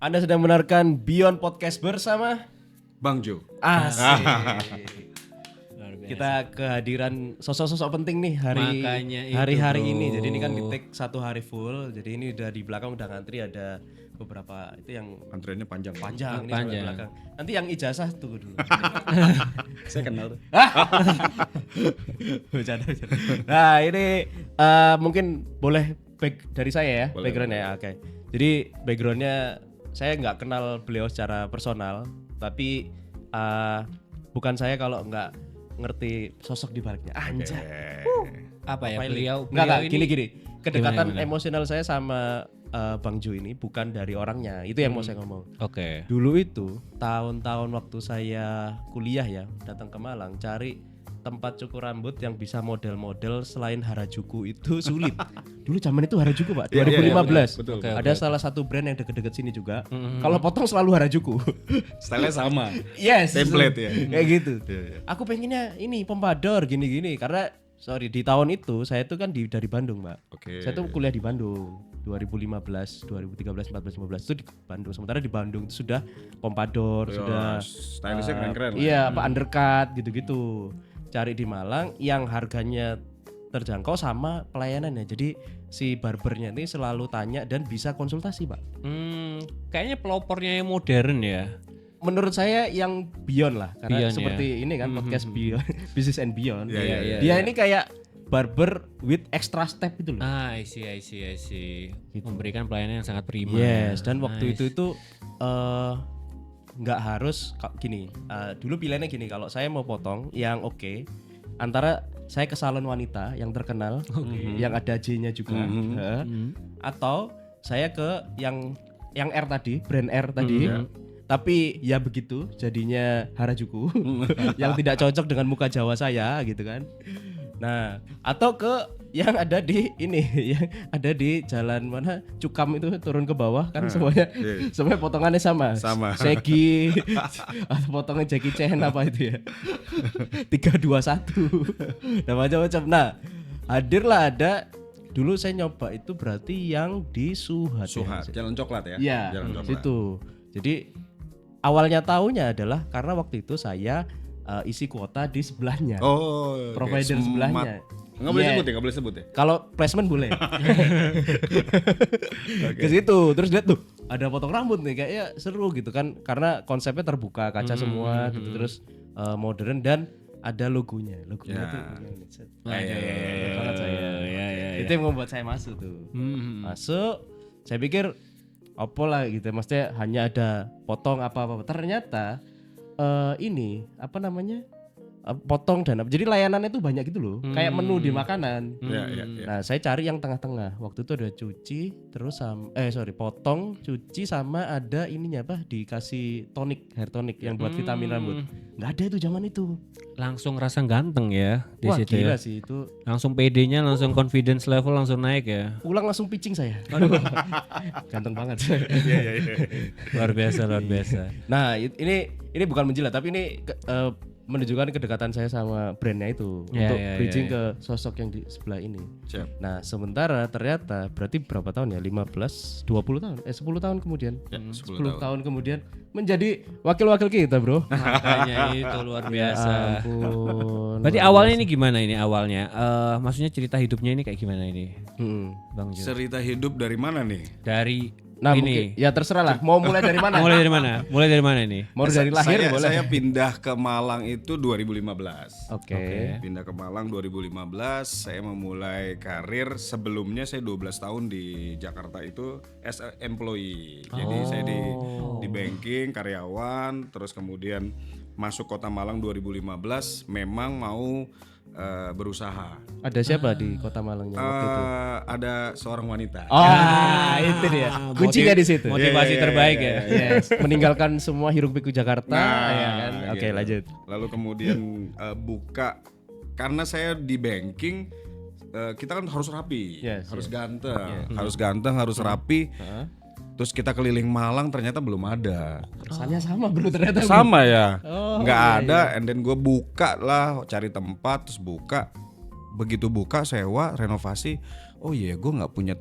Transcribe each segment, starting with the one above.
Anda sedang mendengarkan Beyond Podcast bersama Bang Jo. Asik. Luar biasa. Kita kehadiran sosok-sosok penting nih Makanya itu, hari-hari bro. ini. Jadi ini kan di take 1 hari full. Jadi ini udah di belakang udah ngantri ada beberapa itu yang Antriannya panjang. panjang ini Panjang. sampai belakang. Nanti yang ijazah tunggu dulu. Saya kenal tuh. Bercanda. Nah ini mungkin boleh back dari saya ya, Boleh, background ya. Oke. Jadi backgroundnya saya nggak kenal beliau secara personal, tapi bukan saya kalau nggak ngerti sosok di baliknya. Anjay. Apa ya Apa ini? beliau Nggak, ini gini. Kedekatan gimana? emosional saya sama Bang Jo ini bukan dari orangnya. Itu yang mau saya ngomong. Oke. Dulu itu tahun-tahun waktu saya kuliah ya, datang ke Malang cari tempat cukur rambut yang bisa model-model selain Harajuku itu sulit. Dulu zaman itu Harajuku, Pak, 2015. Iya, iya, betul. Oke, Ada salah satu brand yang deket-deket sini juga. Kalau potong selalu Harajuku. Stylenya sama. Yes. Template ya. Kayak gitu. Iya, iya. Aku pengennya ini pompador gini-gini karena sorry di tahun itu saya tuh kan dari Bandung, Mbak. Oke. Saya tuh kuliah di Bandung 2015, 2013, 14, 15 itu di Bandung. Sementara di Bandung itu sudah pompador, sudah stylishnya keren-keren lah. iya, apa undercut gitu-gitu. Cari di Malang yang harganya terjangkau sama pelayanannya. Jadi si barbernya ini selalu tanya dan bisa konsultasi, Pak. Kayaknya pelopornya yang modern ya. Menurut saya yang beyond lah karena Beyond, seperti ini kan podcast beyond business and beyond. Iya, iya, Dia ini kayak barber with extra step itu loh. I see. Memberikan pelayanan yang sangat prima. Yes, dan waktu Nice. itu nggak harus gini. Dulu pilihannya gini, kalau saya mau potong yang oke, antara saya ke salon wanita yang terkenal, yang ada J-nya juga, atau saya ke yang R tadi, brand R tadi. Tapi ya begitu, jadinya Harajuku yang tidak cocok dengan muka Jawa saya gitu kan. Nah, atau ke yang ada di ini, yang ada di jalan mana Cukam itu turun ke bawah kan semuanya iya. semuanya potongannya sama. Sama. Segi atau potongan Jackie Chan apa itu ya. 321. Dan macam-macam. Nah, hadirlah ada dulu saya nyoba itu berarti yang di Suhat. Suhat, Jalan Coklat ya. Iya, Jalan Coklat. situ. Jadi awalnya taunya adalah karena waktu itu saya isi kuota di sebelahnya. Oh, Provider kayak sebelahnya. Enggak boleh Iya. sebut ya, enggak boleh sebut ya. Kalau placement boleh. Ke situ terus lihat tuh ada potong rambut nih kayaknya seru gitu kan karena konsepnya terbuka kaca semua gitu terus modern dan ada logonya. Logonya Ya. tuh set. Iya. Ingat banget saya. Ya. Itu yang membuat saya masuk tuh. Hmm. Masuk, saya pikir apa lah gitu, maksudnya hanya ada potong apa-apa. Ternyata ini apa namanya potong dan apa. Jadi layanannya tuh banyak gitu loh, kayak menu di makanan. Iya, iya. Nah saya cari yang tengah-tengah. Waktu itu ada cuci, terus potong, cuci sama ada ininya apa? Dikasih tonik, hair tonic yang buat vitamin rambut. Nggak ada itu zaman itu. Langsung rasa ganteng ya di Wah situ gila ya. sih itu. Langsung PD-nya, langsung confidence level langsung naik ya. Pulang langsung pitching saya. Ganteng banget. Iya. Luar biasa. Nah ini bukan menjilat tapi ini menunjukkan kedekatan saya sama brandnya itu Ya, untuk ya, bridging ya, ke sosok yang di sebelah ini. Siap. Nah sementara ternyata berarti berapa tahun ya 15 20 tahun 10 tahun kemudian Ya, 10 10 tahun kemudian menjadi wakil-wakil kita bro. Makanya itu luar biasa. Ampun. Berarti awalnya ini gimana ini awalnya? Maksudnya cerita hidupnya ini kayak gimana ini, Bang Jo? Cerita hidup dari mana nih? Dari Nah mungkin ini. ya terserah lah mau mulai dari mana. Mulai dari mana? Mulai dari mana ini? Mau dari lahir boleh. Saya pindah ke Malang itu 2015. Oke. Pindah ke Malang 2015, saya memulai karir. Sebelumnya saya 12 tahun di Jakarta itu as a employee. Jadi saya di banking, karyawan, terus kemudian masuk Kota Malang 2015 memang mau berusaha. Ada siapa di Kota Malangnya waktu itu? Ada seorang wanita. Oh, itu dia. Kuncinya di situ. Motivasi terbaik ya. Yes, meninggalkan semua hiruk pikuk Jakarta, ya kan. Oke, gitu. lanjut. Lalu kemudian buka karena saya di banking kita kan harus rapi, Yes, harus ganteng, harus rapi. Terus kita keliling Malang ternyata belum ada. Rasanya sama bro ternyata. Sama ya, Oh, nggak ada. And then gue buka lah, cari tempat, terus buka. Begitu buka, sewa, renovasi. Oh iya, gue nggak punya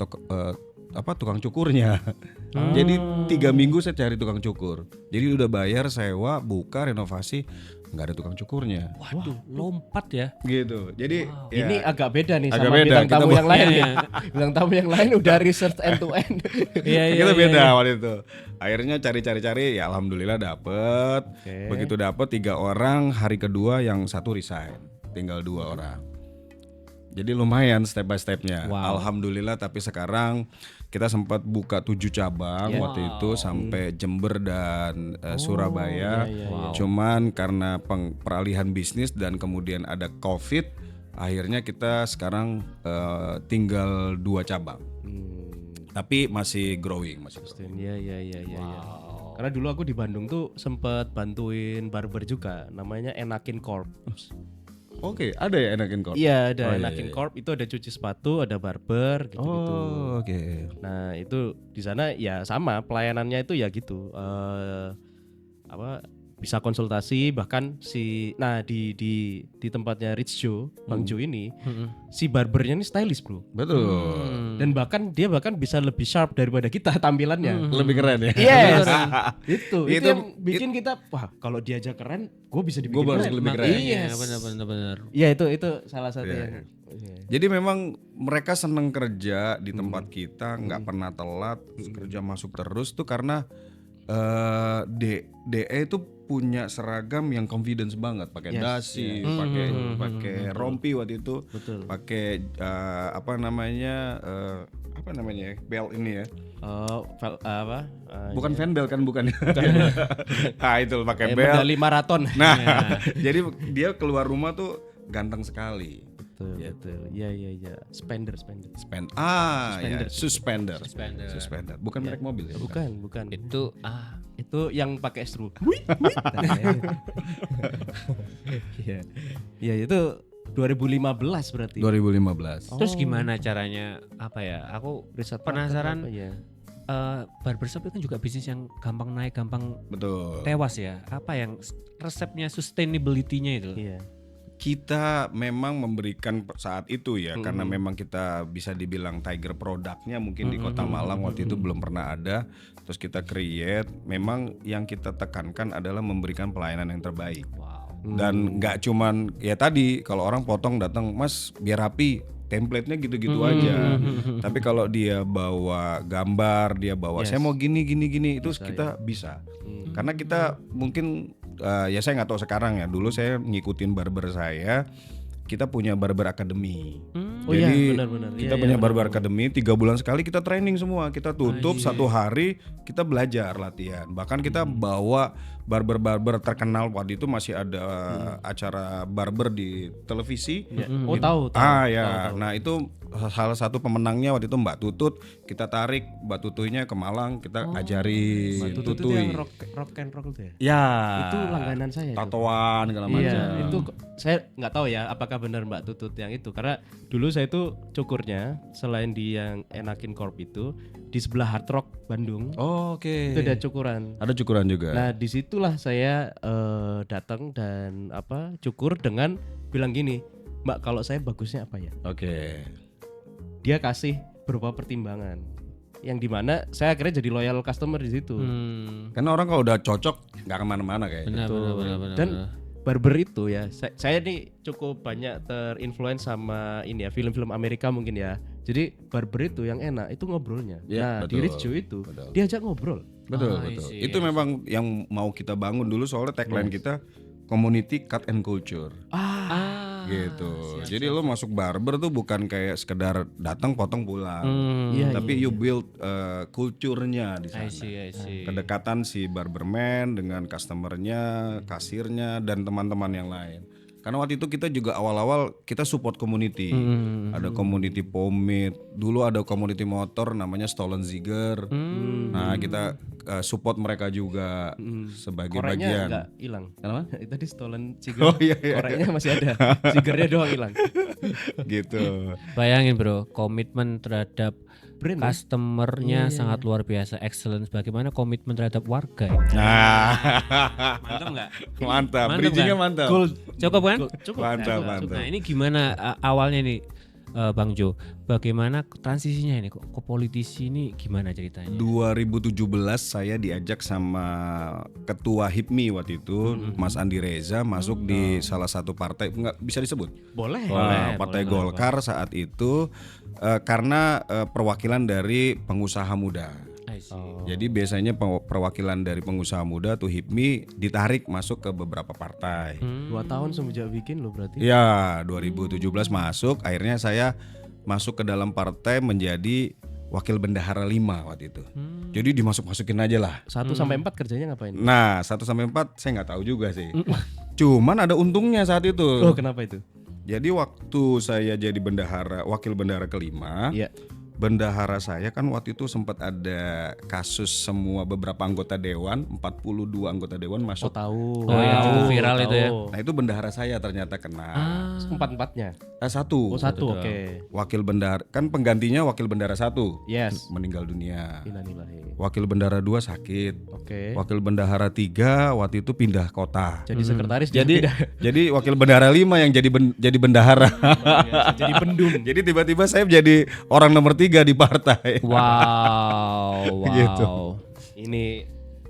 tukang cukurnya. Jadi 3 minggu saya cari tukang cukur. Jadi udah bayar sewa, buka, renovasi, nggak ada tukang cukurnya. Waduh, lompat ya. Gitu. Jadi ya, Ini agak beda nih agak sama beda. bintang Kita tamu yang lain. Iya, Ya. Bintang tamu yang lain udah research end to end. Iya, kita beda waktu itu. Akhirnya cari-cari, ya alhamdulillah dapet. Oke. Begitu dapet 3 orang, hari kedua yang 1 resign, tinggal 2 orang. Jadi lumayan step by stepnya. Wow. Alhamdulillah, tapi sekarang kita sempat buka 7 cabang waktu itu sampai Jember dan Surabaya. Cuman karena peralihan bisnis dan kemudian ada COVID, akhirnya kita sekarang tinggal 2 cabang. Tapi masih growing, Iya. Karena dulu aku di Bandung tuh sempet bantuin barber juga, namanya Enakin Corp. Oke, ada ya Enakin Corp? Iya, ada Enakin Corp, itu ada cuci sepatu, ada barber gitu-gitu. Oh, oke. Nah, itu di sana ya sama, pelayanannya itu ya gitu. Bisa konsultasi, bahkan di tempatnya Rich Joe, Bang Joe ini, si barbernya ini stylish, Bro. Betul. Dan bahkan dia bisa lebih sharp daripada kita tampilannya. Lebih keren ya. Yes. itu yang bikin kita, wah, kalau dia aja keren, gue bisa dibikin Gua harus keren. lebih keren. Iya, benar. Iya, itu salah satu yang Jadi memang mereka seneng kerja di tempat kita, nggak pernah telat, kerja masuk terus tuh karena DE itu punya seragam yang confidence banget, pakai dasi, pakai rompi waktu itu, pakai belt ini ya. Bukan fan belt kan, bukan. Nah itu pakai belt. medali maraton. Nah, jadi dia keluar rumah tuh ganteng sekali. Betul. Iya. Spender. Suspender. Bukan merek mobil ya? Bukan. Itu yang pakai stru. Iya, itu 2015 berarti. 2015. terus gimana caranya aku Riset penasaran. apa ya? Barbershop itu kan juga bisnis yang gampang naik, gampang Betul. tewas ya. Apa yang resepnya sustainability-nya itu? Iya. Kita memang memberikan saat itu ya, karena memang kita bisa dibilang tiger produknya mungkin di Kota Malang waktu itu belum pernah ada. Terus kita create, memang yang kita tekankan adalah memberikan pelayanan yang terbaik. Dan nggak cuman ya tadi kalau orang potong datang, Mas biar rapi, template-nya gitu-gitu aja. Tapi kalau dia bawa gambar, dia bawa saya mau gini itu bisa, kita bisa. Karena kita mungkin ya saya nggak tahu sekarang ya. Dulu saya ngikutin barber saya. Kita punya barber academy. Jadi benar. kita punya barber academy 3 bulan sekali kita training semua. Kita tutup 1 hari kita belajar latihan. Bahkan kita bawa barber-barber terkenal, waktu itu masih ada acara barber di televisi. Tahu. Tahu. Nah itu salah satu pemenangnya waktu itu Mbak Tutut. Kita tarik Mbak Tututnya ke Malang, kita ajarin. Mbak Tutut itu yang rock and roll tuh ya? Ya. Itu langganan saya. Tatoan segala macam. Iya, itu saya nggak tahu ya apakah benar Mbak Tutut yang itu, karena dulu saya itu cukurnya selain di yang Enakin Corp itu di sebelah Hard Rock Bandung. Oke. Itu ada cukuran. Ada cukuran juga. Nah disitulah saya datang dan cukur dengan bilang gini, Mbak kalau saya bagusnya apa ya? Oke. Dia kasih berupa pertimbangan, yang dimana saya akhirnya jadi loyal customer di situ. Karena orang kalau udah cocok nggak kemana-mana kayaknya. Benar. Dan barber itu ya, saya nih cukup banyak terinfluence sama ini ya, film-film Amerika mungkin ya. Jadi barber itu yang enak itu ngobrolnya. Ya, Di Rich Joe itu diajak ngobrol. Betul. Itu memang yang mau kita bangun dulu, soalnya tagline kita community cut and culture. Gitu. Jadi lo masuk barber tuh bukan kayak sekedar datang potong pulang. Tapi you build culture-nya di sana. I see. Kedekatan si barberman dengan customernya, kasirnya dan teman-teman yang lain. Karena waktu itu kita juga awal-awal kita support community. Ada community pomade, dulu ada community motor namanya Stolen Ziger. Nah, kita support mereka juga sebagai Koreknya bagian. enggak hilang. Kenapa? Tadi Stolen Ziger. Oh iya. Koreknya masih ada. Zigernya doang hilang. Gitu. Bayangin bro, komitmen terhadap Brand customernya sangat luar biasa, excellence. Bagaimana komitmen terhadap warga ini? Nah, Mantap nggak? mantap. Mantap Bridging-nya kan? mantap. Cukup kan? Cukup. Mantap. Nah ini gimana awalnya nih? Bang Jo, bagaimana transisinya ini kok ke politisi ini gimana ceritanya? 2017 saya diajak sama ketua HIPMI waktu itu, Mas Andi Reza masuk di salah satu partai, nggak bisa disebut. Boleh. Partai Golkar saat itu karena perwakilan dari pengusaha muda. I see. Jadi biasanya perwakilan dari pengusaha muda tuh HIPMI ditarik masuk ke beberapa partai. 2 tahun semenjak bikin lo berarti. Ya, 2017 masuk, akhirnya saya masuk ke dalam partai menjadi wakil bendahara 5 waktu itu. Jadi dimasuk-masukin aja lah. 1 sampai 4 kerjanya ngapain? Nah, 1 sampai 4 saya nggak tahu juga sih. Cuman ada untungnya saat itu. Oh, kenapa itu? Jadi waktu saya jadi wakil bendahara ke-5, Iya. bendahara saya kan waktu itu sempat ada kasus semua beberapa anggota dewan, 42 anggota dewan Oh, masuk. tahu. Oh, yang cukup viral itu ya. Nah, itu bendahara saya ternyata kena. 4-4-nya. Satu. Oh, 1, oke. Wakil bendahara kan penggantinya wakil bendahara 1 Yes. meninggal dunia. Innalillahi. Wakil bendahara 2 sakit. Oke. Wakil bendahara 3 waktu itu pindah kota. Jadi sekretaris Jadi wakil bendahara 5 yang jadi bendahara. jadi pendum. Jadi tiba-tiba saya jadi orang nomor 3 di partai. Wow, wow. Gitu.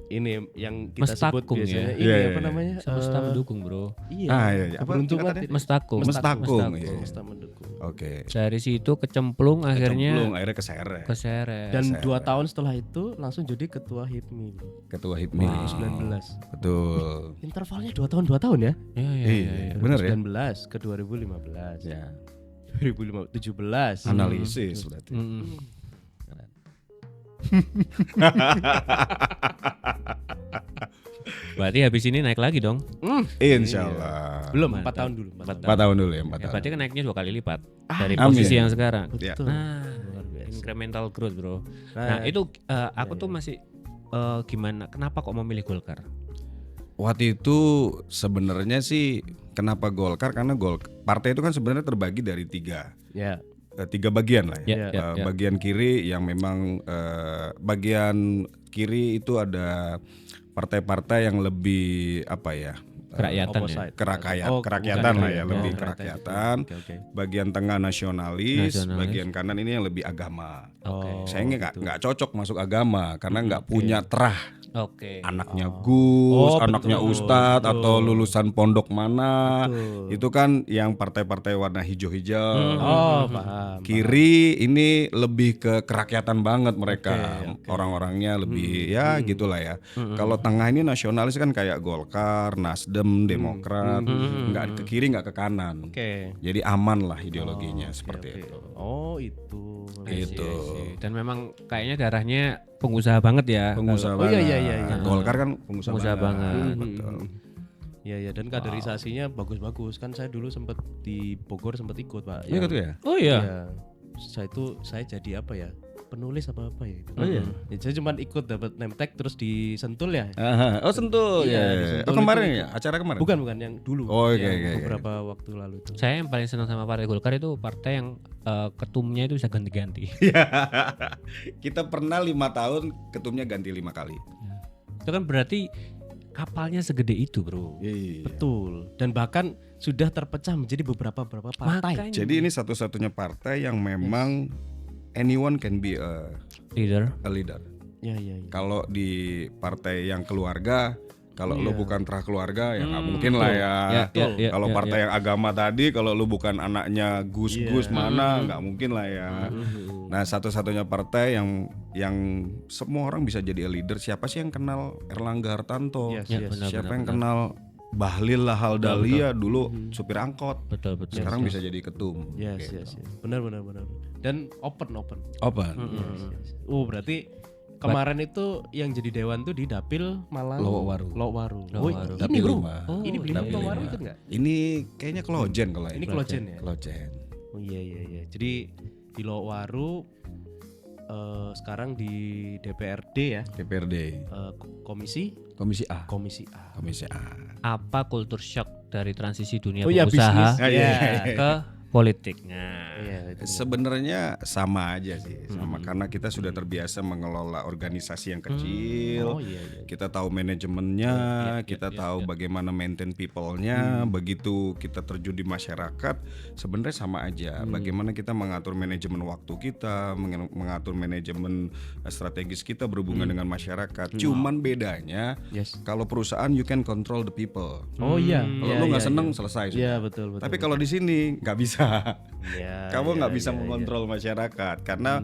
Ini yang kita sebut Mestakung biasanya. ya? Ini Iya, apa iya. namanya? Semesta mendukung, Bro. Iya. Iya. Apa Keberuntungan. tingkatannya? Mestakung. Mestakung, iya. Semesta mendukung. Oke. Dari situ kecemplung akhirnya Akhirnya keseret. keseret. Dan 2 tahun setelah itu langsung jadi ketua HIPMI. Ketua HIPMI. 19. Betul. Intervalnya 2 tahun ya? Iya, iya, Iya, iya. bener ya? 19 ke 2015. Ya. 2017. Analisis berarti. Mm-mm. Berarti habis ini naik lagi dong. Insya Allah. Belum, Mantap. 4 tahun dulu. 4 tahun dulu ya, 4 Ya, tahun. berarti kan naiknya 2 kali lipat dari amin. posisi yang sekarang. Ya. Betul. Nah, Luar biasa. incremental growth, Bro. Nah, Nah, itu aku tuh masih gimana? Kenapa kok memilih Golkar? Waktu itu sebenarnya sih kenapa Golkar, karena partai itu kan sebenarnya terbagi dari 3 Ya. 3 bagian lah ya. Ya, ya. Bagian kiri yang memang bagian kiri itu ada partai-partai yang lebih apa ya? Kerakyatan ya. Opposite. Kerakyatan bukan lah kiri. ya, lebih Oh, kerakyatan. Oke. Bagian tengah nasionalis, Nasionalis. bagian kanan ini yang lebih agama. Oke. Saya nggak cocok masuk agama karena nggak punya terah. Oke. Anaknya Gus, Oh, anaknya betul, Ustadz betul. atau lulusan pondok mana. Betul. Itu kan yang partai-partai warna hijau-hijau. Oh, paham. Kiri ini lebih ke kerakyatan banget mereka. Oke. Orang-orangnya lebih ya gitulah ya. Kalau tengah ini nasionalis kan kayak Golkar, Nasdem, Demokrat, nggak ke kiri nggak ke kanan. Oke. Jadi aman lah ideologinya Oke, seperti oke. itu. Oh, itu. Gitu. Dan memang kayaknya darahnya pengusaha banget ya. Pengusaha Oh, iya, banget. iya, iya. Golkar kan pengusaha, Pengusaha banget. Betul. Iya, ya, dan kaderisasinya bagus-bagus. Kan saya dulu sempat di Bogor sempat ikut, Pak. Iya gitu ya. Oh iya. Iya. Saya jadi apa ya? Penulis apa ya itu. Oh iya. Ya, saya cuma ikut dapat name tag terus disentul ya. Aha. Oh Sentul Iya, ya. di Sentul Oh kemarin itu. ya, acara kemarin. Bukan yang dulu. Oh, oke, yang oke, oke. beberapa waktu lalu itu. Saya yang paling senang sama Partai Golkar itu partai yang ketumnya itu bisa ganti-ganti. Kita pernah 5 tahun ketumnya ganti 5 kali. Itu kan berarti kapalnya segede itu, Bro. Iya. Betul. Dan bahkan sudah terpecah menjadi beberapa partai. Makanya. Jadi ini satu-satunya partai yang memang anyone can be Leader. a leader. Ya, ya, ya. Kalau di partai yang keluarga, kalau lo Iya. bukan terah keluarga ya nggak mungkin lah ya. Ya, Kalau partai yang agama tadi, kalau lu bukan anaknya Gus-Gus mana, nggak mungkin lah ya. Nah, satu-satunya partai yang semua orang bisa jadi leader. Siapa sih yang kenal Erlangga Hartanto? Yes, Ya, yes. benar, Siapa benar, yang benar. kenal Bahlil Lahadalia dulu supir angkot. Betul, betul. Sekarang bisa jadi ketum. Yes, Gitu. yes, yes. Benar. Dan open. Open. Yes, yes. Oh, berarti kemarin itu yang jadi dewan tuh di Dapil Malang. Lowokwaru. Lowokwaru. Lowokwaru. Oh, ini Dapil bro. 5. Ini beli Dapil Lowokwaru 5. ikut nggak? Ini kayaknya Klojen kalau Ini Klojen ya. Klojen. Oh iya. Jadi di Lowokwaru sekarang di DPRD ya. DPRD. Komisi Komisi A. Komisi A. Komisi A. Apa kultur shock dari transisi dunia Oh iya, pengusaha bisnis. Ah, iya, Iya. iya. ke politiknya. Iya, itu. Sebenarnya sama aja sih, sama karena kita sudah terbiasa mengelola organisasi yang kecil. Oh iya, iya. Kita tahu manajemennya, kita tahu bagaimana maintain people-nya. Begitu kita terjun di masyarakat, sebenarnya sama aja. Bagaimana kita mengatur manajemen waktu kita, mengatur manajemen strategis kita berhubungan dengan masyarakat. Cuman bedanya, Yes. kalau perusahaan you can control the people. Oh iya. Kalau Iya, lu nggak iya, seneng, iya. selesai Iya, sudah. betul, betul. Tapi kalau di sini nggak bisa. Iya, Kamu iya, nggak bisa iya, mengontrol masyarakat karena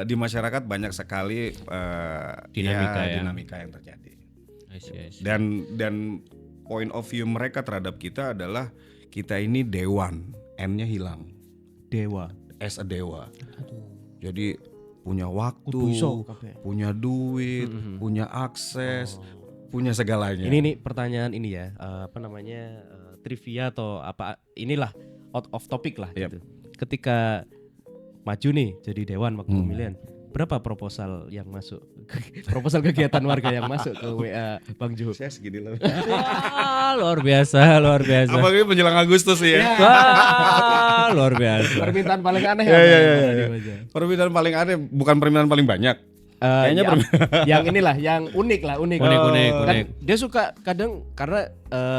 di masyarakat banyak sekali Dinamika ya. dinamika yang terjadi. I see. Dan point of view mereka terhadap kita adalah kita ini dewan, N-nya hilang, Dewa. as a dewa. Jadi punya waktu, Kudu iso kabeh. punya duit, punya akses, punya segalanya. Ini nih pertanyaan ini ya, apa namanya, trivia atau apa, inilah out of topic lah Yap. gitu. Ketika maju nih jadi dewan waktu pemilihan, berapa proposal yang masuk? Proposal kegiatan warga yang masuk ke WA Bang Jo? Saya segini lah. Wah, luar biasa. Apalagi menjelang Agustus sih ya. Wah, luar biasa. Permintaan paling aneh Iya, apa iya, yang iya, ada iya. di Baja? Permintaan paling aneh bukan permintaan paling banyak. Kayaknya yang inilah, yang unik lah, unik. Unik. Kan dia suka kadang karena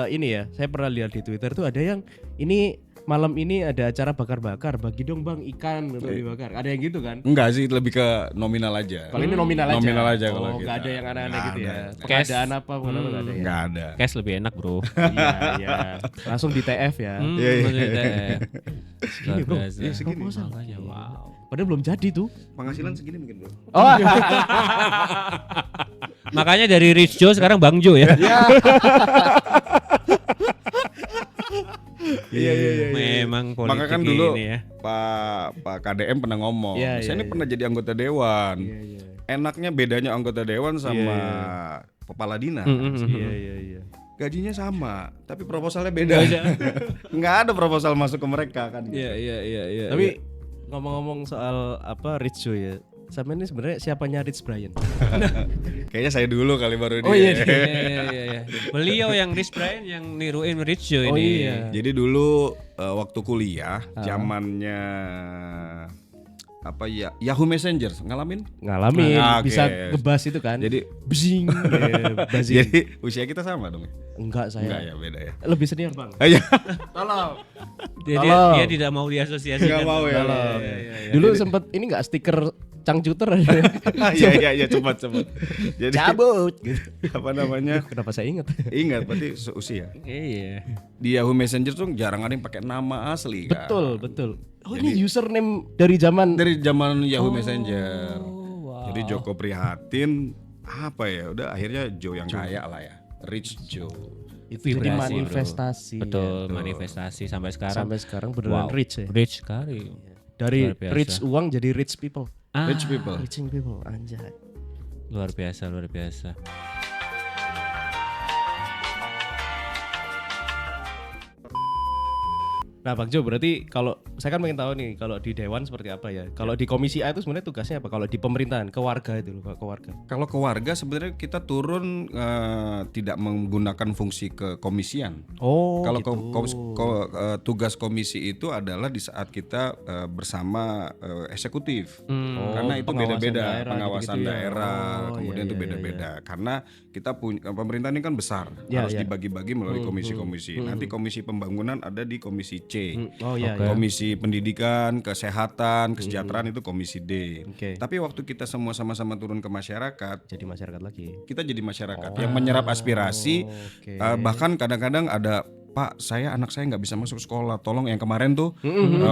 ini ya, saya pernah lihat di Twitter tuh ada yang ini malam ini ada acara bakar-bakar, bagi dong bang ikan untuk dibakar. Ada yang gitu kan? Enggak sih, lebih ke nominal aja. Kalau ini nominal aja. Nominal aja kalau Oh, kita. nggak ada yang aneh-aneh Nggak gitu ya. ada. Pengadaan apa bukan apa nggak ada ya. Enggak ada. Cash lebih enak, Bro. Iya, iya. Langsung di TF ya. Iya, iya. Segini, Bro. Iya, segini. Proposal. Makanya, wow. Padahal belum jadi tuh. Penghasilan segini mungkin, Bro. Oh, Makanya dari Rich Joe sekarang Bang Jo ya. Iya. Memang politik Maka kan dulu ini ya. Pak KDM pernah ngomong, Iya, saya iya, ini pernah jadi anggota dewan. iya, iya. Enaknya bedanya anggota dewan sama kepala dinas. Iya. Gajinya sama, tapi proposalnya beda. Nggak ada proposal masuk ke mereka kan. gitu. Iya. Tapi ngomong-ngomong soal apa Rich Joe ya. Sama ini sebenarnya siapanya Rich Brian? Kayaknya saya dulu kali baru dia. Oh iya. Iya. Beliau yang Rich Brian yang niruin Rich Joe Oh ini. iya. Jadi dulu waktu kuliah, zamannya apa ya, Yahoo Messenger ngalamin? Ngalamin, Oke. bisa ngebas itu kan. Jadi Bzing, buzzing. jadi usia kita sama dong. Enggak saya. Enggak ya, beda ya. Lebih senior bang. Iya. Tolong. Dia tidak mau diasosiasikan. Nggak mau ya. Tolong. Iya. Dulu sempet ini enggak stiker cangcuter aja. Iya, cepat. Jadi Cabut gitu. apa namanya? Kenapa saya ingat? Ingat berarti seusia. Iya. Di Yahoo Messenger tuh jarang ada yang pakai nama asli kan. Betul. Oh ini username dari zaman Dari zaman Yahoo Messenger. wow. Jadi Joko Prihatin apa ya? Udah akhirnya Joe yang kaya lah ya. Rich Joe. itu jadi Vibrasi, bro. manifestasi. Betul, ya. manifestasi sampai sekarang. Sampai sekarang beneran rich ya. Rich sekali. Dari Luar biasa. rich uang jadi rich people. Rich people. Riching people, anjay. Luar biasa. Nah Bang Jo, berarti kalau saya kan pengen tahu nih kalau di dewan seperti apa ya. Kalau di komisi A itu sebenarnya tugasnya apa? Kalau di pemerintahan, ke warga itu loh, ke warga. Kalau ke warga sebenarnya kita turun tidak menggunakan fungsi kekomisian. Oh, Kalau gitu. tugas komisi itu adalah di saat kita bersama eksekutif. Karena itu pengawasan beda-beda daerah pengawasan gitu-gitu ya. daerah, Oh, kemudian iya, itu iya, beda-beda. Karena kita punya pemerintah ini kan besar, Iya, harus iya. dibagi-bagi melalui komisi-komisi. Nanti komisi pembangunan ada di komisi C. Oh iya, Komisi pendidikan, kesehatan, kesejahteraan itu komisi D. Oke. Tapi waktu kita semua sama-sama turun ke masyarakat, Jadi masyarakat lagi. kita jadi masyarakat yang menyerap aspirasi. Oke. Bahkan kadang-kadang ada, Pak, anak saya nggak bisa masuk sekolah, tolong yang kemarin tuh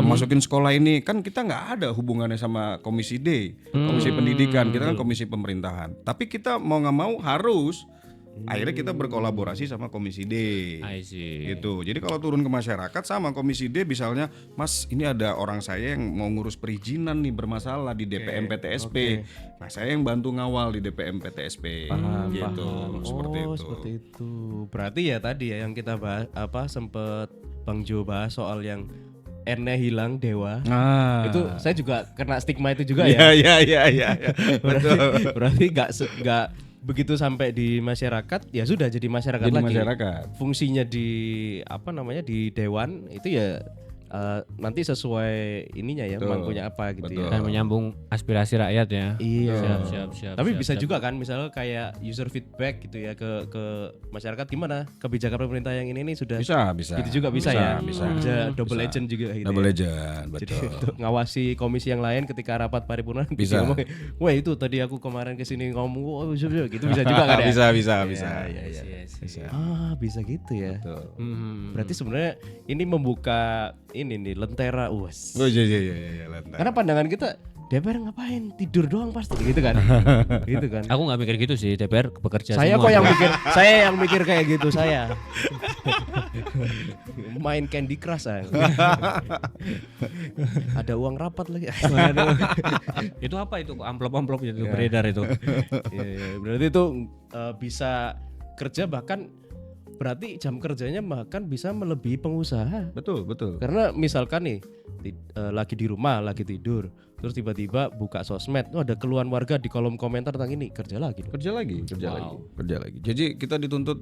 masukin sekolah ini. Kan kita nggak ada hubungannya sama komisi D, komisi pendidikan, kita kan komisi pemerintahan. Tapi kita mau nggak mau harus. Akhirnya kita berkolaborasi sama komisi D. I see. Gitu. Jadi kalau turun ke masyarakat sama komisi D, misalnya, Mas, ini ada orang saya yang mau ngurus perizinan nih bermasalah di DPM PTSP. Nah, saya yang bantu ngawal di DPM PTSP. Gitu. Seperti itu. Seperti itu. Berarti ya tadi ya yang kita bahas apa sempet Bang Jo bahas soal yang N-nya hilang dewa. Nah, Itu saya juga kena stigma itu juga ya. Iya. Berarti nggak begitu sampai di masyarakat ya sudah jadi masyarakat Jadi lagi. masyarakat. Fungsinya di apa namanya di dewan itu ya nanti sesuai ininya ya, mangkunya apa gitu ya. Dan menyambung aspirasi rakyat ya. Iya. Siap. Tapi bisa juga kan misalnya kayak user feedback gitu ya ke masyarakat, gimana kebijakan pemerintah yang ini sudah Bisa. gitu juga bisa ya. Bisa. Bisa double agent juga gitu. Double ya. legend, Jadi betul. untuk ngawasi komisi yang lain ketika rapat paripurna Bisa. ngomong, wah itu tadi aku kemarin kesini ngomong, oh, gitu bisa juga kan ya. Bisa. Bisa. Bisa gitu ya. Betul. Berarti sebenarnya ini membuka ini nih lentera uas. Oh iya, lantai. Karena pandangan kita DPR ngapain tidur doang pasti gitu kan. Gitu kan. Aku nggak mikir gitu sih, DPR bekerja Saya semua. saya yang mikir kayak gitu saya. Main Candy Crush saya. Ada uang rapat lagi. Itu apa itu kok amplop itu beredar itu. Iya, berarti itu bisa kerja, bahkan berarti jam kerjanya bahkan bisa melebihi pengusaha. Betul. Karena misalkan nih lagi di rumah, lagi tidur, terus tiba-tiba buka sosmed, ada keluhan warga di kolom komentar tentang ini, kerja lagi. Kerja lagi. Jadi kita dituntut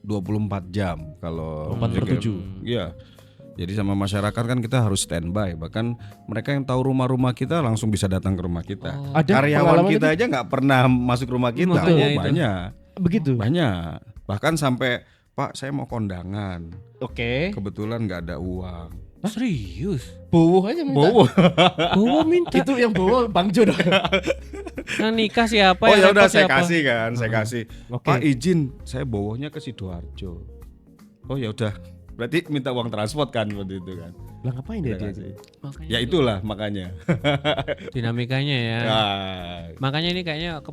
24 jam kalau 4/7. Iya. Jadi sama masyarakat kan kita harus standby. Bahkan mereka yang tahu rumah-rumah kita langsung bisa datang ke rumah kita. Ada Karyawan pengalaman kita aja nggak pernah masuk rumah kita. Makanya itu. Banyak. Begitu. Banyak. Bahkan sampai, Pak, saya mau kondangan. Oke. Kebetulan nggak ada uang. Serius? Bowo aja minta. Oh minta. Itu yang bowo Bang Jo dong. Yang nikah siapa? Oh yang ya udah repot saya siapa? kasih kan, saya kasih. Oke. Pak izin, saya bawonya ke Sidoarjo. Oh ya udah, berarti minta uang transport kan waktu itu kan. Lah ngapain dia? Makanya Ya itulah makanya. dinamikanya ya. Nah, Makanya ini kayaknya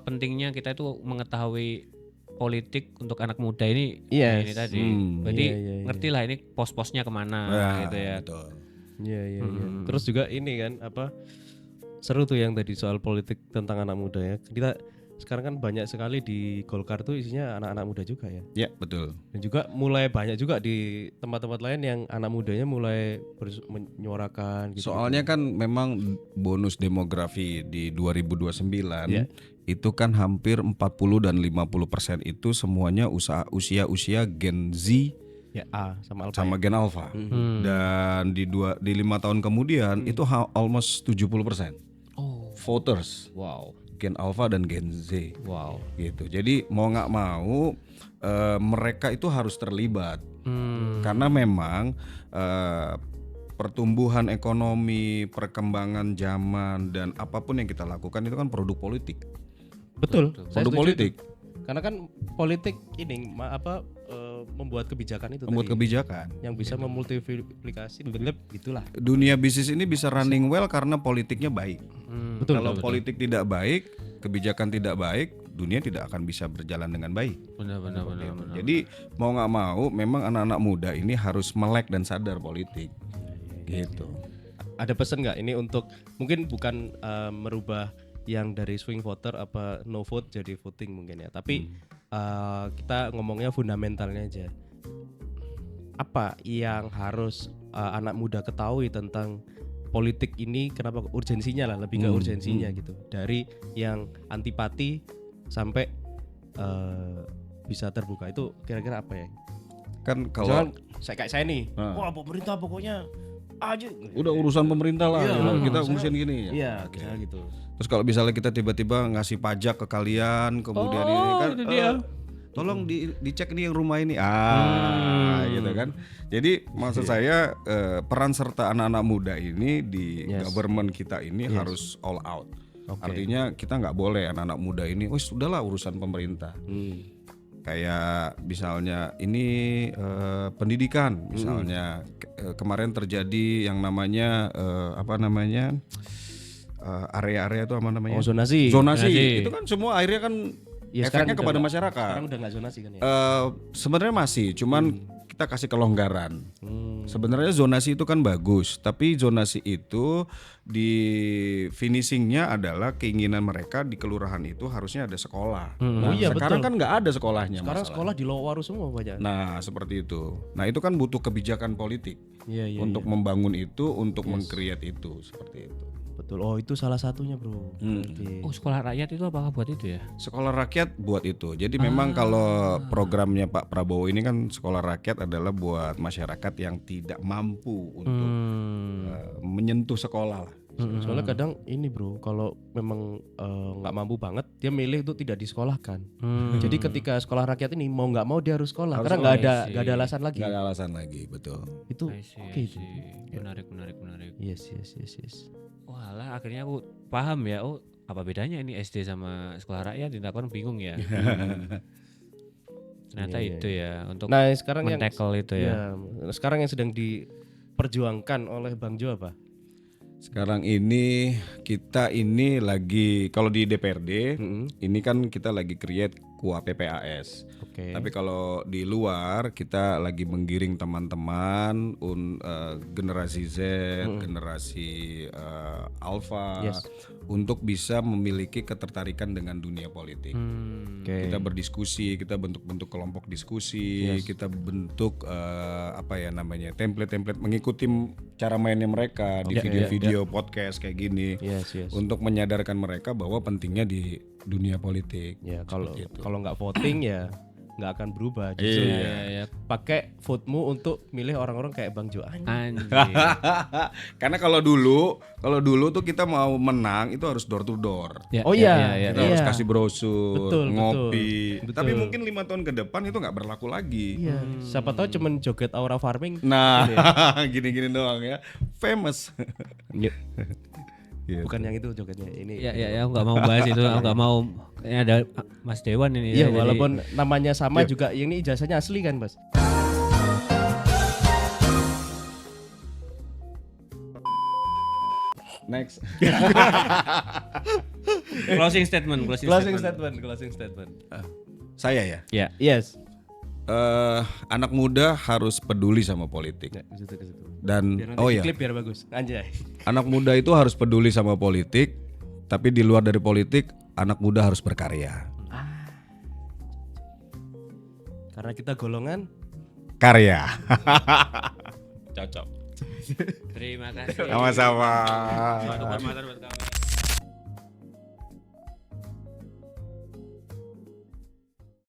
pentingnya kita itu mengetahui politik untuk anak muda ini. Yes. Ini tadi. Hmm. Berarti Iya. ngerti lah ini pos-posnya kemana gitu ya. Betul. Iya. Terus juga ini kan apa, seru tuh yang tadi soal politik tentang anak muda ya. Kita sekarang kan banyak sekali di Golkar tuh isinya anak-anak muda juga ya. Ya betul. Dan juga mulai banyak juga di tempat-tempat lain yang anak mudanya mulai menyuarakan gitu. Soalnya kan memang bonus demografi di 2029 Ya. itu kan hampir 40 dan 50% itu semuanya usia Gen Z ya A sama Alpha. sama Gen Alpha. Dan di 5 tahun kemudian itu almost 70% voters. Wow. Gen Alpha dan Gen Z. Wow. Gitu. Jadi mau nggak mau mereka itu harus terlibat karena memang pertumbuhan ekonomi, perkembangan zaman dan apapun yang kita lakukan itu kan produk politik. Betul. Saya Produk setuju politik. itu. Karena kan politik ini membuat kebijakan itu Membuat tadi, kebijakan. yang bisa memultiplikasi gitulah. Dunia bisnis ini bisa running well karena politiknya baik. Betul. Kalau politik tidak baik, kebijakan tidak baik, dunia tidak akan bisa berjalan dengan baik. Benar. Jadi mau nggak mau, memang anak-anak muda ini harus melek dan sadar politik. Gitu. Ada pesan nggak ini untuk mungkin bukan merubah yang dari swing voter apa no vote jadi voting mungkin ya, tapi kita ngomongnya fundamentalnya aja. Apa yang harus anak muda ketahui tentang politik ini, kenapa urgensinya lah, lebih ke urgensinya gitu, dari yang antipati sampai bisa terbuka, itu kira-kira apa ya? Kan kalau Jangan kayak saya nih, wah pemerintah pokoknya aja, udah urusan pemerintah lah, Iya, gitu. Kita saya- ngurusin gini ya. iya Oke. misalnya gitu. Terus kalau misalnya kita tiba-tiba ngasih pajak ke kalian, kemudian ini kan, itu dia. tolong dicek nih yang rumah ini, gitu kan. Jadi maksud saya peran serta anak-anak muda ini di government kita ini harus all out. Artinya kita nggak boleh anak-anak muda ini, oh sudahlah urusan pemerintah. Kayak misalnya ini pendidikan, misalnya kemarin terjadi yang namanya area-area itu apa namanya? Oh, zonasi. Zonasi. Itu kan semua akhirnya kan Ya, sekarang efeknya udah kepada nggak- masyarakat. Sekarang udah nggak zonasi kan ya? Sebenarnya masih, cuman kita kasih kelonggaran. Sebenarnya zonasi itu kan bagus, tapi zonasi itu di finishingnya adalah keinginan mereka di kelurahan itu harusnya ada sekolah. Nah, Oh iya, sekarang betul. kan nggak ada sekolahnya. Sekarang masalah. sekolah di Lowaru semua banyak. Nah seperti itu. Nah itu kan butuh kebijakan politik Iya. untuk membangun itu, untuk meng-create itu seperti itu. betul. Oh, itu salah satunya, Bro. Berarti. Oh, sekolah rakyat itu apakah buat itu ya? Sekolah rakyat buat itu. Jadi memang kalau programnya Pak Prabowo ini kan sekolah rakyat adalah buat masyarakat yang tidak mampu untuk menyentuh sekolah lah. Soalnya kadang ini, Bro, kalau memang nggak mampu banget, dia milih untuk tidak disekolahkan. Jadi ketika sekolah rakyat ini mau nggak mau dia harus sekolah karena nggak ada alasan lagi. Nggak ada alasan lagi, betul. Itu I see, oke I itu. see. Menarik. Yes. Walah, akhirnya aku paham ya. Oh, apa bedanya ini SD sama sekolah rakyat? Tidak kan bingung ya. Ternyata Iya, itu ya untuk Nah, sekarang yang men-tackle itu ya. sekarang yang sedang diperjuangkan oleh Bang Jo apa? Sekarang ini kita ini lagi kalau di DPRD ini kan kita lagi create KUA PPAS. Oke. Tapi kalau di luar kita lagi menggiring teman-teman generasi Z, generasi Alpha untuk bisa memiliki ketertarikan dengan dunia politik. Kita berdiskusi, kita bentuk-bentuk kelompok diskusi, kita bentuk template-template mengikuti cara mainnya mereka di video-video podcast kayak gini untuk menyadarkan mereka bahwa pentingnya di dunia politik. Ya, kalau nggak voting ya nggak akan berubah. Justru pakai vote-mu untuk milih orang-orang kayak Bang Jo. Anjir. Karena kalau dulu tuh kita mau menang itu harus door to door. Ya, Oh iya. Kita harus kasih brosur, Betul, ngopi. betul. Tapi mungkin 5 tahun ke depan itu nggak berlaku lagi. Iya. Siapa tahu cuman joget Aura Farming. Nah, gini-gini doang ya. Famous. Gitu. Bukan yang itu jogetnya. Ini. Ya, aku nggak mau bahas itu. Aku nggak mau. Ini ada Mas Dewan ini. Iya, ya, jadi- walaupun namanya sama juga ini ijazahnya asli kan, Mas? Next. Closing statement. Closing statement. Saya ya. Ya. Yes. Anak muda harus peduli sama politik. Ya, ke situ. Dan Klip biar bagus. Anjay. anak muda itu harus peduli sama politik, tapi di luar dari politik, anak muda harus berkarya. Karena kita golongan Karya. cocok. Terima kasih. Sama-sama. Suatu kehormatan buat kami.